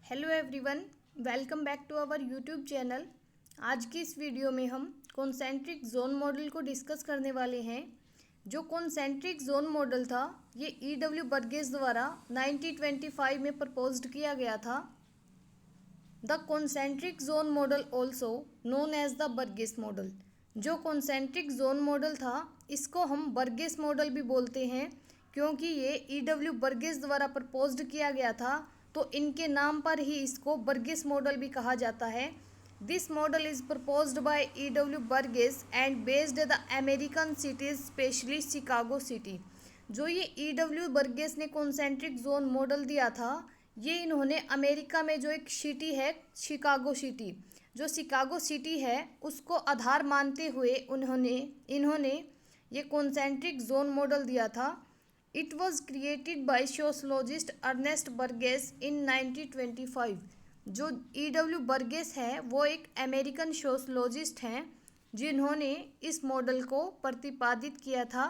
Hello everyone, welcome back to our YouTube channel. आज की इस वीडियो में हम कॉन्सेंट्रिक जोन मॉडल को डिस्कस करने वाले हैं। जो कॉन्सेंट्रिक जोन मॉडल था ये ईडब्ल्यू बर्गेस द्वारा 1925 में प्रपोज्ड किया गया था। The concentric zone model also known as the Burgess model. जो कॉन्सेंट्रिक जोन मॉडल था इसको हम बर्गेस मॉडल भी बोलते हैं, क्योंकि ये ईडब्ल्यू बर्गेस द्वारा प्रपोज्ड किया गया था, तो इनके नाम पर ही इसको बर्गेस मॉडल भी कहा जाता है। This model is proposed by EW Burgess and based the American cities specially Chicago city. जो ये ईडब्ल्यू बर्गेस ने कॉन्सेंट्रिक जोन मॉडल दिया था, ये इन्होंने अमेरिका में जो एक सिटी है शिकागो सिटी, जो शिकागो सिटी है उसको आधार मानते हुए इन्होंने ये कॉन्सेंट्रिक जोन मॉडल दिया था। It was created by sociologist Ernest Burgess in 1925। जो ईडब्ल्यू बर्गेस है वो एक अमेरिकन सोशलॉजिस्ट हैं जिन्होंने इस मॉडल को प्रतिपादित किया था।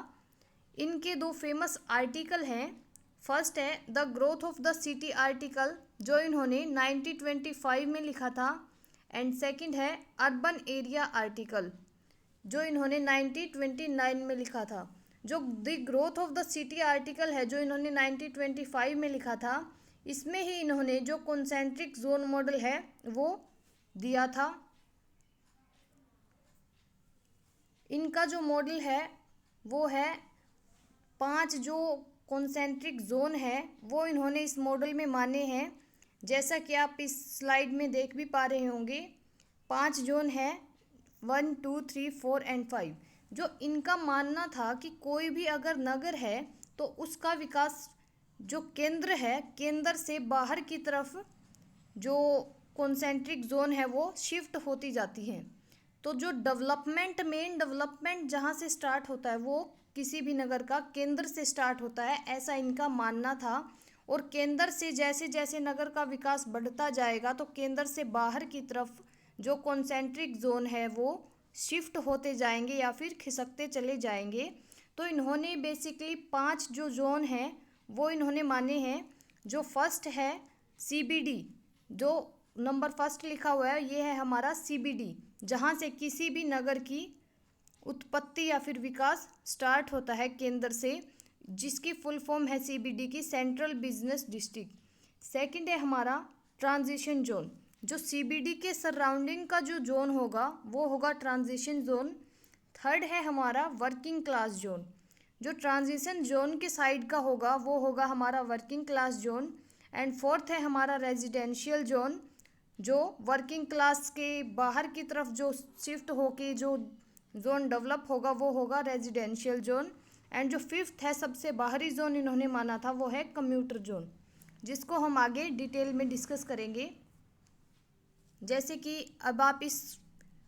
इनके दो फेमस आर्टिकल हैं। फर्स्ट है the growth of the city article, जो इन्होंने 1925 में लिखा था, एंड सेकंड है अर्बन एरिया आर्टिकल, जो इन्होंने 1929 में लिखा था। जो the growth of the city article है जो इन्होंने 1925 में लिखा था, इसमें ही इन्होंने जो कॉन्सेंट्रिक जोन मॉडल है वो दिया था। इनका जो मॉडल है वो है 5 जो कॉन्सेंट्रिक जोन है वो इन्होंने इस मॉडल में माने हैं। जैसा कि आप इस स्लाइड में देख भी पा रहे होंगे, 5 जोन है 1, 2, 3, 4 एंड 5। जो इनका मानना था कि कोई भी अगर नगर है तो उसका विकास जो केंद्र है, केंद्र से बाहर की तरफ जो कॉन्सेंट्रिक जोन है वो शिफ्ट होती जाती हैं। तो जो डेवलपमेंट, मेन डेवलपमेंट जहाँ से स्टार्ट होता है वो किसी भी नगर का केंद्र से स्टार्ट होता है, ऐसा इनका मानना था। और केंद्र से जैसे जैसे नगर का विकास बढ़ता जाएगा तो केंद्र से बाहर की तरफ जो कॉन्सेंट्रिक जोन है वो शिफ्ट होते जाएंगे या फिर खिसकते चले जाएंगे। तो इन्होंने बेसिकली 5 जो जोन हैं वो इन्होंने माने हैं। जो फर्स्ट है सीबीडी, जो नंबर फर्स्ट लिखा हुआ है ये है हमारा सीबीडी, जहाँ से किसी भी नगर की उत्पत्ति या फिर विकास स्टार्ट होता है केंद्र से, जिसकी फुल फॉर्म है सीबीडी की सेंट्रल बिजनेस डिस्ट्रिक्ट। सेकंड है हमारा ट्रांजिशन जोन, जो सीबीडी के सराउंडिंग का जो जोन होगा वो होगा ट्रांजिशन जोन। थर्ड है हमारा वर्किंग क्लास जोन, जो ट्रांजिशन जोन के साइड का होगा वो होगा हमारा working class zone. And fourth है हमारा रेजिडेंशियल जोन, जो वर्किंग क्लास के बाहर की तरफ जो शिफ्ट होके जो जोन डेवलप होगा वो होगा रेजिडेंशियल जोन। एंड जो फिफ्थ है सबसे बाहरी जोन इन्होंने माना था वो है कम्यूटर जोन, जिसको हम आगे डिटेल में डिस्कस करेंगे। जैसे कि अब आप इस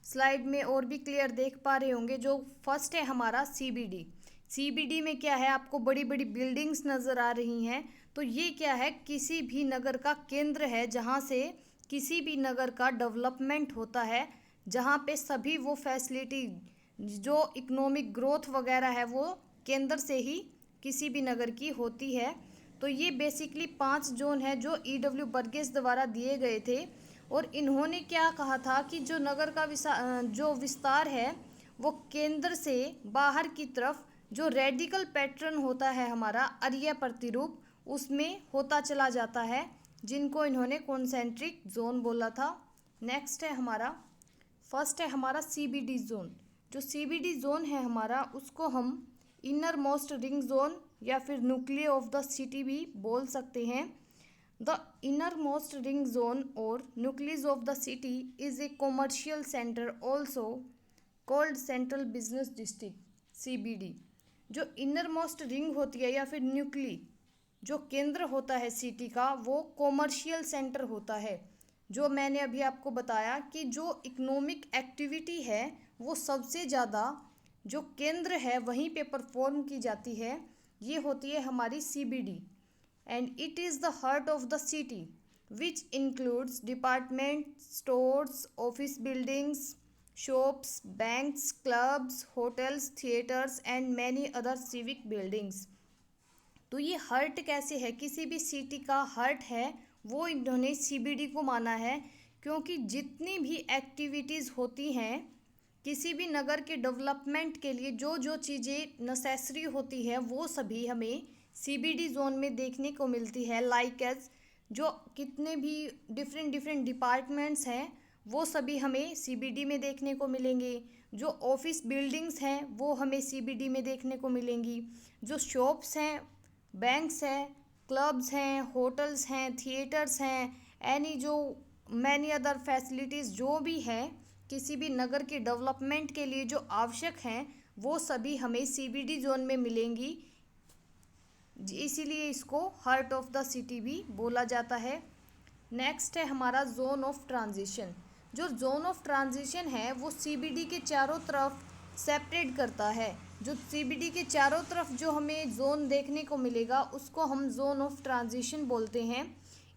स्लाइड में और भी क्लियर देख पा रहे होंगे, जो फर्स्ट है हमारा सीबीडी। सीबीडी में क्या है, आपको बड़ी बड़ी बिल्डिंग्स नज़र आ रही हैं, तो ये क्या है, किसी भी नगर का केंद्र है जहाँ से किसी भी नगर का डेवलपमेंट होता है, जहाँ पे सभी वो फैसिलिटी जो इकोनॉमिक ग्रोथ वगैरह है वो केंद्र से ही किसी भी नगर की होती है। तो ये बेसिकली 5 जोन है जो ईडब्ल्यू बर्गेस द्वारा दिए गए थे। और इन्होंने क्या कहा था कि जो नगर का जो विस्तार है वो केंद्र से बाहर की तरफ जो रेडिकल पैटर्न होता है हमारा अरिया प्रतिरूप, उसमें होता चला जाता है, जिनको इन्होंने कॉन्सेंट्रिक जोन बोला था। नेक्स्ट है हमारा फर्स्ट है हमारा सीबीडी जोन। जो सीबीडी जोन है हमारा उसको हम इनर मोस्ट रिंग जोन या फिर न्यूक्लियर ऑफ द सिटी भी बोल सकते हैं। The innermost ring zone और nucleus of the city is a commercial centre also called central business district CBD. जो इनर मोस्ट रिंग होती है या फिर न्यूक्ली जो केंद्र होता है सिटी का वो कॉमर्शियल सेंटर होता है। जो मैंने अभी आपको बताया कि जो इकोनॉमिक एक्टिविटी है वो सबसे ज़्यादा जो केंद्र है वहीं पे परफॉर्म की जाती है, ये होती है हमारी CBD. And it is the heart of the city which includes department stores, office buildings, shops, banks, clubs, hotels, theatres and many other civic buildings. तो ये हार्ट कैसे है, किसी भी सिटी का हार्ट है वो इन्होंने सीबीडी को माना है, क्योंकि जितनी भी एक्टिविटीज़ होती हैं किसी भी नगर के डेवलपमेंट के लिए, जो जो चीज़ें नेसेसरी होती है वो सभी हमें सीबीडी जोन में देखने को मिलती है। लाइक एज जो कितने भी डिफरेंट डिफरेंट डिपार्टमेंट्स हैं वो सभी हमें सीबीडी में देखने को मिलेंगे। जो ऑफिस बिल्डिंग्स हैं वो हमें सीबीडी में देखने को मिलेंगी। जो शॉप्स हैं, बैंक्स हैं, क्लब्स हैं, होटल्स हैं, थिएटर्स हैं, एनी जो मैनी अदर फैसिलिटीज़ जो भी हैं किसी भी नगर के डेवलपमेंट के लिए जो आवश्यक हैं वो सभी हमें सीबीडी जोन में मिलेंगी। इसीलिए इसको हार्ट ऑफ द सिटी भी बोला जाता है। नेक्स्ट है हमारा जोन ऑफ ट्रांजिशन। जो जोन ऑफ ट्रांजिशन है वो सीबीडी के चारों तरफ सेपरेट करता है। जो सीबीडी के चारों तरफ जो हमें जोन देखने को मिलेगा उसको हम जोन ऑफ ट्रांजिशन बोलते हैं।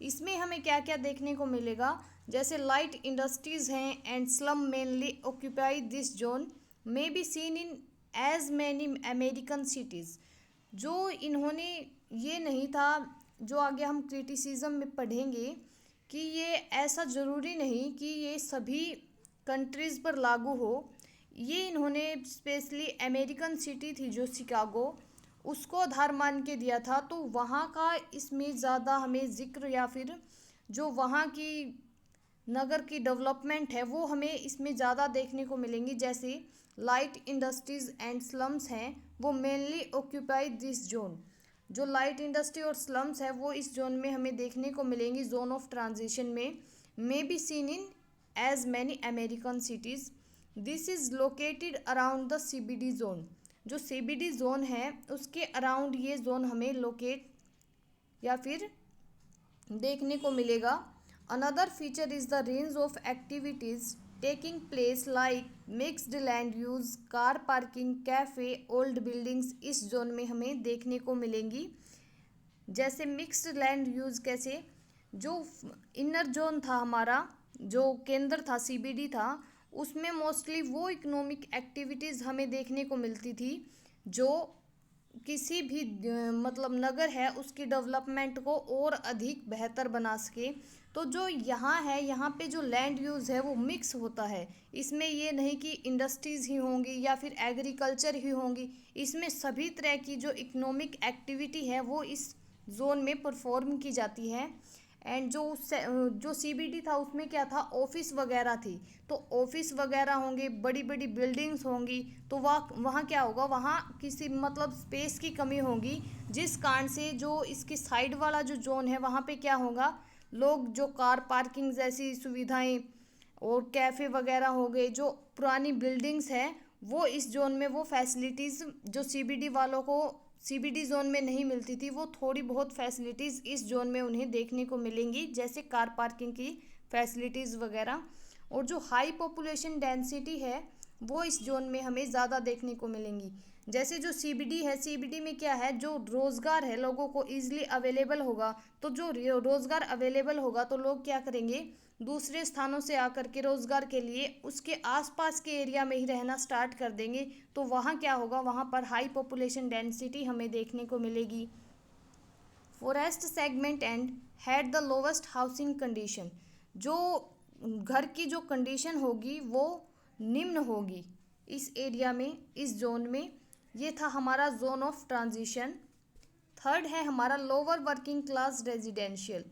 इसमें हमें क्या क्या देखने को मिलेगा, जैसे लाइट इंडस्ट्रीज हैं and slum mainly occupy this zone may be seen in as many American cities. जो इन्होंने ये नहीं था, जो आगे हम क्रिटिसिज्म में पढ़ेंगे कि ये ऐसा ज़रूरी नहीं कि ये सभी कंट्रीज़ पर लागू हो। ये इन्होंने स्पेशली अमेरिकन सिटी थी जो शिकागो, उसको आधार मान के दिया था। तो वहाँ का इसमें ज़्यादा हमें जिक्र या फिर जो वहाँ की नगर की डेवलपमेंट है वो हमें इसमें ज़्यादा देखने को मिलेंगी। जैसे लाइट इंडस्ट्रीज़ एंड स्लम्स हैं वो मेनली ऑक्यूपाई दिस जोन। जो लाइट इंडस्ट्री और स्लम्स है वो इस जोन में हमें देखने को मिलेंगी जोन ऑफ ट्रांजिशन में। May be seen in as many American cities. This is located around the CBD zone. जो सीबीडी जोन है उसके अराउंड ये जोन हमें लोकेट या फिर देखने को मिलेगा। Another feature is the range of activities taking place like mixed land use, car parking, cafe, old buildings इस जोन में हमें देखने को मिलेंगी। जैसे मिक्स्ड लैंड यूज़ कैसे, जो इनर जोन था हमारा, जो केंद्र था सीबीडी था, उसमें मोस्टली वो इकोनॉमिक एक्टिविटीज़ हमें देखने को मिलती थी जो किसी भी मतलब नगर है उसकी डेवलपमेंट को और अधिक बेहतर बना सके। तो जो यहाँ है, यहाँ पे जो लैंड यूज़ है वो मिक्स होता है। इसमें ये नहीं कि इंडस्ट्रीज़ ही होंगी या फिर एग्रीकल्चर ही होंगी, इसमें सभी तरह की जो इकोनॉमिक एक्टिविटी है वो इस जोन में परफॉर्म की जाती है। एंड जो सीबीडी था उसमें क्या था, ऑफिस वगैरह थी। तो ऑफिस वगैरह होंगे, बड़ी बड़ी बिल्डिंग्स होंगी, तो वहाँ क्या होगा, वहाँ किसी मतलब स्पेस की कमी होगी, जिस कारण से जो इसकी साइड वाला जो जोन है वहाँ पे क्या होगा, लोग जो कार पार्किंग जैसी सुविधाएं और कैफ़े वगैरह हो गए, जो पुरानी बिल्डिंग्स हैं वो इस जोन में वो फैसिलिटीज़ जो सीबीडी वालों को सीबीडी जोन में नहीं मिलती थी, वो थोड़ी बहुत फैसिलिटीज़ इस जोन में उन्हें देखने को मिलेंगी, जैसे कार पार्किंग की फैसिलिटीज़ वगैरह। और जो हाई पॉपुलेशन डेंसिटी है वो इस जोन में हमें ज़्यादा देखने को मिलेंगी। जैसे जो सीबीडी है, सीबीडी में क्या है, जो रोज़गार है लोगों को ईजिली अवेलेबल होगा। तो जो रोज़गार अवेलेबल होगा तो लोग क्या करेंगे, दूसरे स्थानों से आकर के रोज़गार के लिए उसके आसपास के एरिया में ही रहना स्टार्ट कर देंगे। तो वहाँ क्या होगा, वहाँ पर हाई पॉपुलेशन डेंसिटी हमें देखने को मिलेगी। Forest segment and had the lowest housing condition. जो घर की जो कंडीशन होगी वो निम्न होगी इस एरिया में, इस जोन में। ये था हमारा जोन ऑफ ट्रांजिशन। थर्ड है हमारा लोअर वर्किंग क्लास रेजिडेंशियल।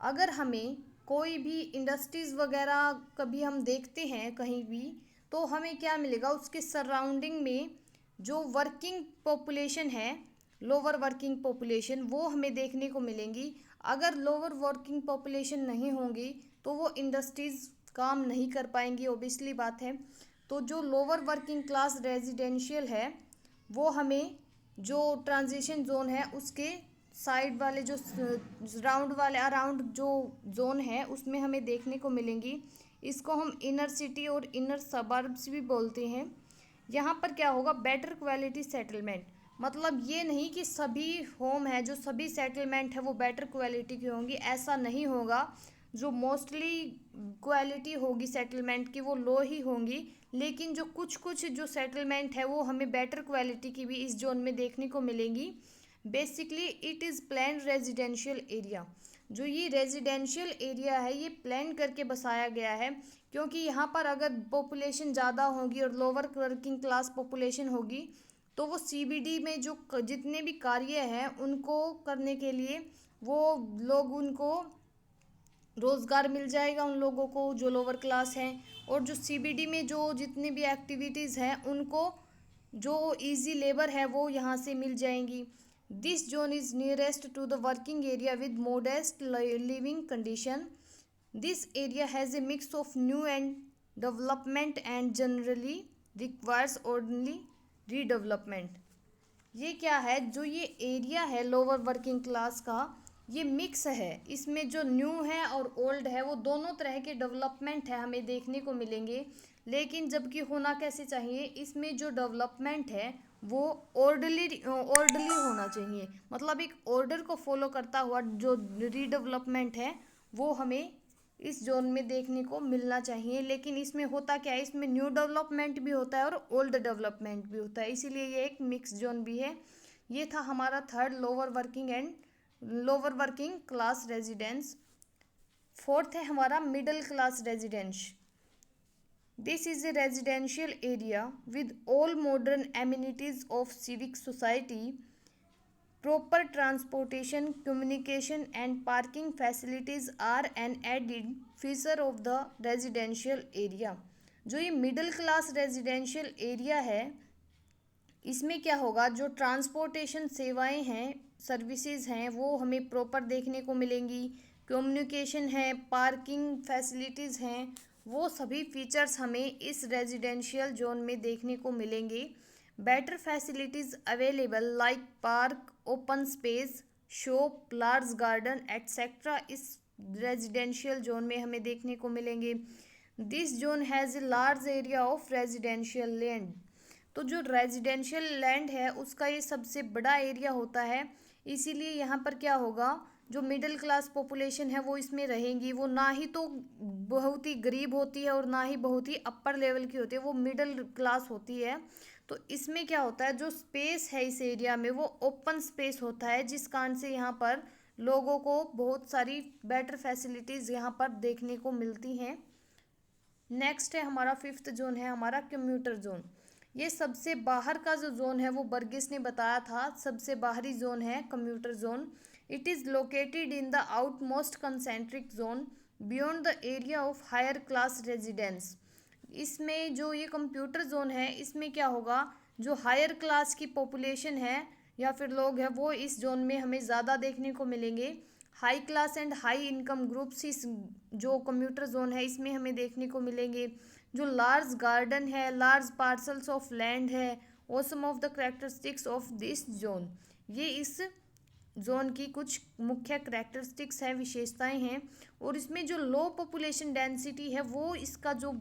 अगर हमें कोई भी इंडस्ट्रीज़ वगैरह कभी हम देखते हैं कहीं भी, तो हमें क्या मिलेगा, उसके सराउंडिंग में जो वर्किंग पॉपुलेशन है, लोअर वर्किंग पॉपुलेशन, वो हमें देखने को मिलेंगी। अगर लोअर वर्किंग पॉपुलेशन नहीं होंगी तो वो इंडस्ट्रीज़ काम नहीं कर पाएंगी, ओबियसली बात है। तो जो लोअर वर्किंग क्लास रेजिडेंशियल है वो हमें जो ट्रांजिशन जोन है उसके साइड वाले जो राउंड वाले अराउंड जो जोन है उसमें हमें देखने को मिलेंगी। इसको हम इनर सिटी और इनर सबर्ब्स भी बोलते हैं। यहाँ पर क्या होगा, बेटर क्वालिटी सेटलमेंट। मतलब ये नहीं कि सभी होम है, जो सभी सेटलमेंट है वो बेटर क्वालिटी की होंगी, ऐसा नहीं होगा। जो मोस्टली क्वालिटी होगी सेटलमेंट की वो लो ही होंगी, लेकिन जो कुछ कुछ जो सेटलमेंट है वो हमें बेटर क्वालिटी की भी इस जोन में देखने को मिलेंगी। Basically it is plan residential area. जो ये रेजिडेंशियल एरिया है ये प्लान करके बसाया गया है, क्योंकि यहाँ पर अगर पॉपुलेशन ज़्यादा होगी और लोअर वर्किंग क्लास पॉपुलेशन होगी तो वो सीबीडी में जो जितने भी कार्य हैं उनको करने के लिए वो लोग उनको रोज़गार मिल जाएगा उन लोगों को जो लोअर क्लास हैं। और जो सीबीडी में जो जितनी भी एक्टिविटीज़ हैं उनको जो इजी लेबर है वो यहाँ से मिल जाएंगी। This zone is nearest to the working area with modest living condition. This area has a mix of new and development and generally requires orderly redevelopment. ये क्या है, जो ये एरिया है लोअर वर्किंग क्लास का ये मिक्स है, इसमें जो न्यू है और ओल्ड है वो दोनों तरह के डेवलपमेंट है हमें देखने को मिलेंगे। लेकिन जबकि होना कैसे चाहिए, इसमें जो डेवलपमेंट है वो ऑर्डरली होना चाहिए, मतलब एक ऑर्डर को फॉलो करता हुआ जो रीडेवलपमेंट है वो हमें इस जोन में देखने को मिलना चाहिए। लेकिन इसमें होता क्या है, इसमें न्यू डेवलपमेंट भी होता है और ओल्ड डेवलपमेंट भी होता है, इसीलिए ये एक मिक्स जोन भी है। ये था हमारा third lower working class residence. Fourth है हमारा middle class residence. This is a residential area with all modern amenities of civic society, proper transportation, communication and parking facilities are an added feature of the residential area। जो ये middle class residential area है इसमें क्या होगा, जो transportation सेवाएं हैं services हैं वो हमें प्रॉपर देखने को मिलेंगी, कम्युनिकेशन है, पार्किंग फैसिलिटीज़ हैं, वो सभी फीचर्स हमें इस रेजिडेंशियल जोन में देखने को मिलेंगे। Better facilities available like park, open space, shop, large garden etcetera इस रेजिडेंशियल जोन में हमें देखने को मिलेंगे। This zone has a large area of residential land. तो जो रेजिडेंशियल लैंड है उसका ये सबसे बड़ा एरिया होता है, इसीलिए यहाँ पर क्या होगा, जो मिडिल क्लास पॉपुलेशन है वो इसमें रहेंगी। वो ना ही तो बहुत ही गरीब होती है और ना ही बहुत ही अपर लेवल की होती है, वो मिडिल क्लास होती है। तो इसमें क्या होता है, जो स्पेस है इस एरिया में वो ओपन स्पेस होता है, जिस कारण से यहाँ पर लोगों को बहुत सारी बेटर फैसिलिटीज़ यहाँ पर देखने को मिलती हैं। नेक्स्ट है हमारा फिफ्थ जोन है हमारा कम्यूटर जोन। ये सबसे बाहर का जो जोन है वो बर्गिस ने बताया था, सबसे बाहरी जोन है commuter zone. It is located in the outmost concentric zone beyond the area of higher class residence. इसमें जो ये कंप्यूटर जोन है इसमें क्या होगा, जो हायर क्लास की पॉपुलेशन है या फिर लोग हैं वो इस जोन में हमें ज़्यादा देखने को मिलेंगे। High class and high income groups इस जो कंप्यूटर जोन है इसमें हमें देखने को मिलेंगे। जो लार्ज गार्डन है, लार्ज पार्सल्स ऑफ लैंड है, वो some of the characteristics of this zone. ये इस जोन की कुछ मुख्य करेक्टरिस्टिक्स हैं, विशेषताएं हैं। और इसमें जो लो पॉपुलेशन डेंसिटी है वो इसका जो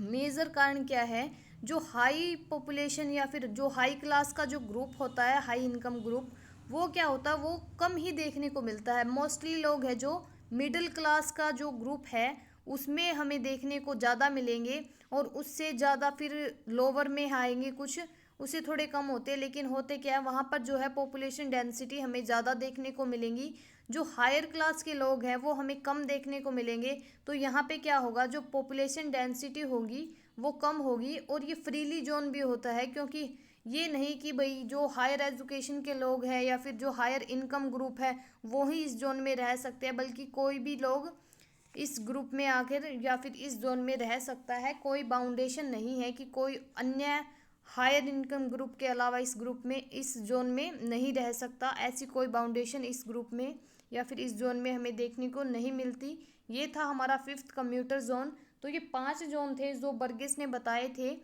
मेजर कारण क्या है, जो हाई पॉपुलेशन या फिर जो हाई क्लास का जो ग्रुप होता है, हाई इनकम ग्रुप, वो क्या होता है वो कम ही देखने को मिलता है। मोस्टली लोग हैं जो मिडिल क्लास का जो ग्रुप है उसमें हमें देखने को ज़्यादा मिलेंगे, और उससे ज़्यादा फिर लोअर में आएंगे कुछ, उससे थोड़े कम होते हैं। लेकिन होते क्या है, वहाँ पर जो है पॉपुलेशन डेंसिटी हमें ज़्यादा देखने को मिलेंगी। जो हायर क्लास के लोग हैं वो हमें कम देखने को मिलेंगे। तो यहाँ पे क्या होगा, जो पॉपुलेशन डेंसिटी होगी वो कम होगी। और ये फ्रीली जोन भी होता है, क्योंकि ये नहीं कि भाई जो हायर एजुकेशन के लोग हैं या फिर जो हायर इनकम ग्रुप है वो ही इस जोन में रह सकते हैं, बल्कि कोई भी लोग इस ग्रुप में आकर या फिर इस जोन में रह सकता है। कोई बाउंडेशन नहीं है कि कोई अन्य हायर इनकम ग्रुप के अलावा इस ग्रुप में इस जोन में नहीं रह सकता, ऐसी कोई बाउंडेशन इस ग्रुप में या फिर इस जोन में हमें देखने को नहीं मिलती। ये था हमारा फिफ्थ कम्यूटर जोन। तो ये 5 जोन थे जो बर्गिस ने बताए थे।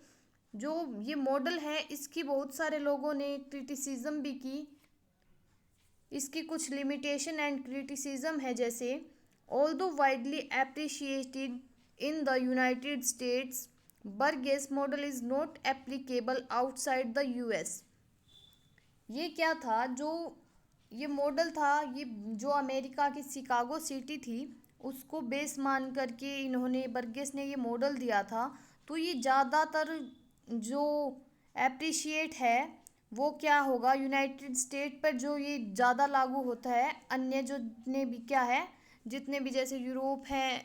जो ये मॉडल है इसकी बहुत सारे लोगों ने क्रिटिसिज्म भी की, इसकी कुछ लिमिटेशन एंड क्रिटिसिज्म है, जैसे although widely appreciated in the United states, Burgess model is not applicable outside the US. ये क्या था, जो ये मॉडल था, ये जो अमेरिका की शिकागो सिटी थी उसको बेस मान करके इन्होंने बर्गेस ने ये मॉडल दिया था। तो ये ज़्यादातर जो एप्रिशिएट है वो क्या होगा, यूनाइटेड स्टेट पर जो ये ज़्यादा लागू होता है, अन्य जो जितने भी क्या है, जितने भी जैसे यूरोप है,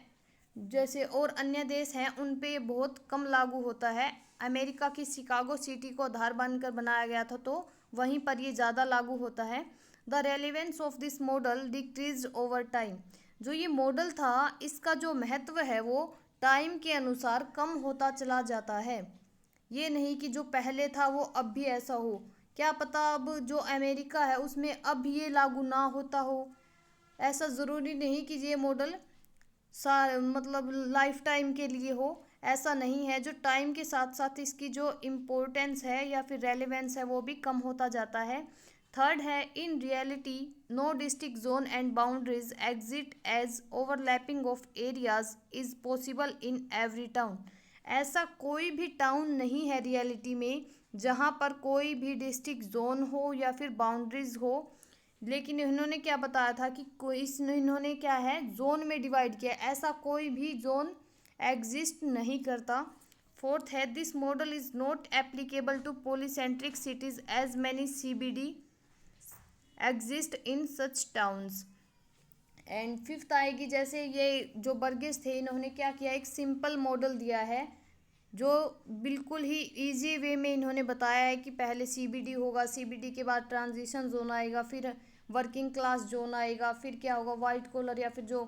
जैसे और अन्य देश हैं, उन पे ये बहुत कम लागू होता है। अमेरिका की शिकागो सिटी को आधार मानकर बनाया गया था, तो वहीं पर ये ज़्यादा लागू होता है। The relevance of this model decrease over time. जो ये मॉडल था, इसका जो महत्व है वो टाइम के अनुसार कम होता चला जाता है। ये नहीं कि जो पहले था वो अब भी ऐसा हो। क्या पता अब जो अमेरिका है उसमें अब ये लागू ना होता हो। ऐसा ज़रूरी नहीं कि ये मॉडल मतलब लाइफ टाइम के लिए हो। ऐसा नहीं है, जो टाइम के साथ साथ इसकी जो इम्पोर्टेंस है या फिर रेलेवेंस है वो भी कम होता जाता है। थर्ड है, in reality no district zone and boundaries exist as overlapping of areas is possible in every town. ऐसा कोई भी टाउन नहीं है रियलिटी में जहाँ पर कोई भी डिस्ट्रिक्ट जोन हो या फिर बाउंड्रीज हो। लेकिन इन्होंने क्या बताया था कि कोई इन्होंने क्या है, जोन में डिवाइड किया, ऐसा कोई भी जोन एग्जिस्ट नहीं करता। फोर्थ है, this model is not applicable to polycentric cities as many CBD exist in such towns. And fifth आएगी, जैसे ये जो बर्गिस थे, इन्होंने क्या किया, एक सिंपल मॉडल दिया है जो बिल्कुल ही इजी वे में इन्होंने बताया है कि पहले सीबीडी होगा, सीबीडी के बाद ट्रांजिशन जोन आएगा, फिर वर्किंग क्लास जोन आएगा, फिर क्या होगा, वाइट कॉलर या फिर जो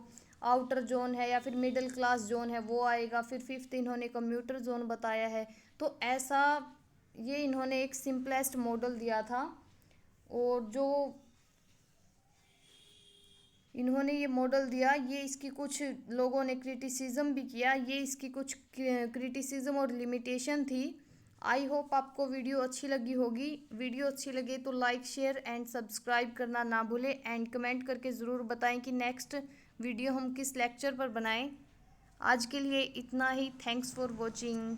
आउटर जोन है या फिर मिडिल क्लास जोन है वो आएगा, फिर फिफ्थ इन्होंने कंप्यूटर जोन बताया है। तो ऐसा ये इन्होंने एक सिंपलेस्ट मॉडल दिया था। और जो इन्होंने ये मॉडल दिया, ये इसकी कुछ लोगों ने क्रिटिसिज्म भी किया, ये इसकी कुछ क्रिटिसिज्म और लिमिटेशन थी। आई होप आपको वीडियो अच्छी लगी होगी। वीडियो अच्छी लगे तो लाइक शेयर एंड सब्सक्राइब करना ना भूलें, एंड कमेंट करके ज़रूर बताएं कि नेक्स्ट वीडियो हम किस लेक्चर पर बनाएं। आज के लिए इतना ही। Thanks for watching.